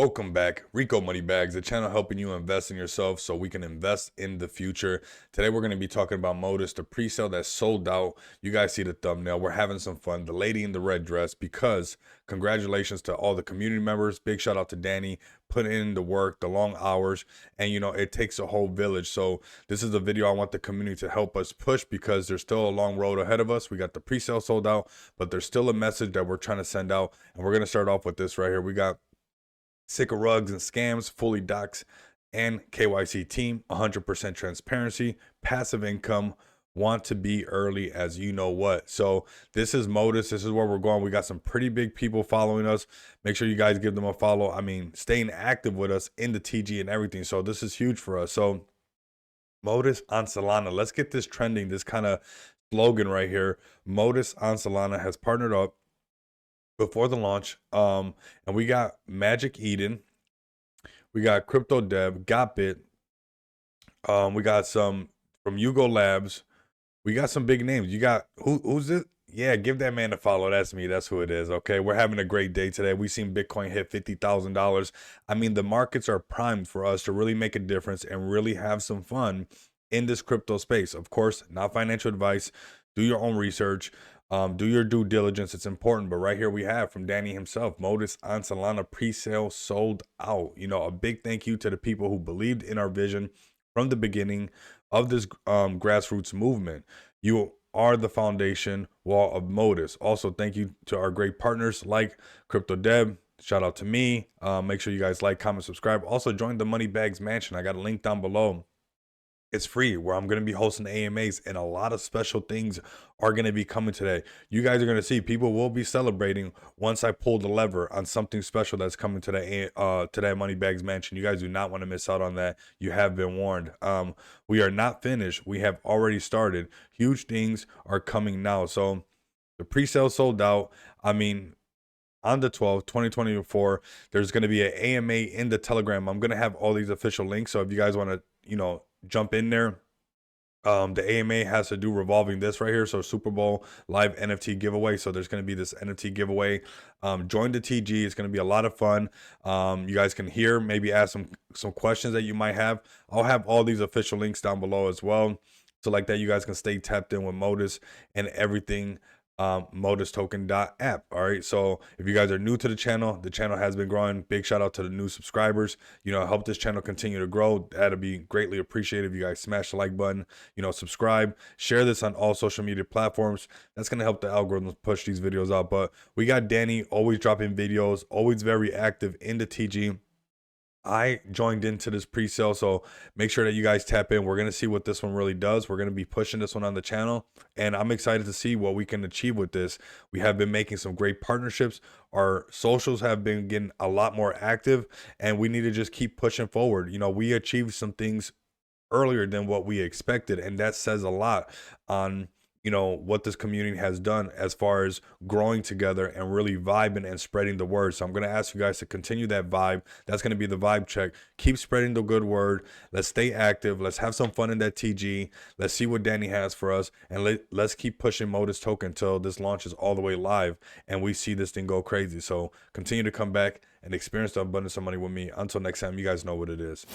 Welcome back, Rico Money Bags, the channel helping you invest in yourself so we can invest in the future. Today we're going to be talking about Motus, the pre-sale that sold out. You guys see the thumbnail. We're having some fun. The lady in the red dress, because congratulations to all the community members. Big shout out to Danny, put in the work, the long hours, and it takes a whole village. So this is a video I want the community to help us push, because there's still a long road ahead of us. We got the pre-sale sold out, but there's still a message that we're trying to send out, and we're going to start off with this right here. We got sick of rugs and scams, fully docs and KYC team, 100% transparency, passive income, want to be early as you know what. So this is Motus. This is where we're going. We got some pretty big people following us. Make sure you guys give them a follow. I mean, staying active with us in the TG and everything. So this is huge for us. So Motus on Solana. Let's get this trending. This kind of slogan right here. Motus on Solana has partnered up before the launch, and we got Magic Eden, we got Crypto Dev, Gotbit, we got some from Yugo Labs, we got some big names. You got who's it? Yeah, give that man a follow. That's me. That's who it is. Okay, we're having a great day today. We seen Bitcoin hit $50,000. I mean, the markets are primed for us to really make a difference and really have some fun in this crypto space. Of course, not financial advice. Do your own research. Do your due diligence. It's important. But right here we have from Danny himself, Motus on Solana pre-sale sold out. A big thank you to the people who believed in our vision from the beginning of this grassroots movement. You are the foundation wall of Motus. Also, thank you to our great partners like Crypto Dev. Shout out to me. Make sure you guys like, comment, subscribe. Also, join the Money Bags Mansion. I got a link down below. It's free, where I'm going to be hosting AMAs, and a lot of special things are going to be coming today. You guys are going to see people will be celebrating once I pull the lever on something special that's coming today at Money Bags Mansion. You guys do not want to miss out on that. You have been warned. We are not finished. We have already started. Huge things are coming now. So the pre-sale sold out. I mean, on the 12th, 2024, there's going to be an AMA in the Telegram. I'm going to have all these official links. So if you guys want to, jump in there, the AMA has to do revolving this right here. So Super Bowl live NFT giveaway. So there's going to be this NFT giveaway. Join the TG. It's going to be a lot of fun. You guys can hear, maybe ask some questions that you might have. I'll have all these official links down below as well. So like that, you guys can stay tapped in with Motus and everything. motustoken.app. All right, so if you guys are new to the channel has been growing. Big shout out to the new subscribers. Help this channel continue to grow. That'd be greatly appreciated if you guys smash the like button, subscribe, share this on all social media platforms. That's going to help the algorithms push these videos out. But we got Danny always dropping videos, always very active in the TG. I joined into this pre-sale, so make sure that you guys tap in. We're going to see what this one really does. We're going to be pushing this one on the channel, and I'm excited to see what we can achieve with this. We have been making some great partnerships. Our socials have been getting a lot more active, and we need to just keep pushing forward. We achieved some things earlier than what we expected, and that says a lot on what this community has done as far as growing together and really vibing and spreading the word. So I'm going to ask you guys to continue that vibe. That's going to be the vibe check. Keep spreading the good word. Let's stay active. Let's have some fun in that TG. Let's see what Danny has for us, and let's keep pushing Motus token until this launches all the way live and we see this thing go crazy. So continue to come back and experience the abundance of money with me. Until next time, you guys know what it is.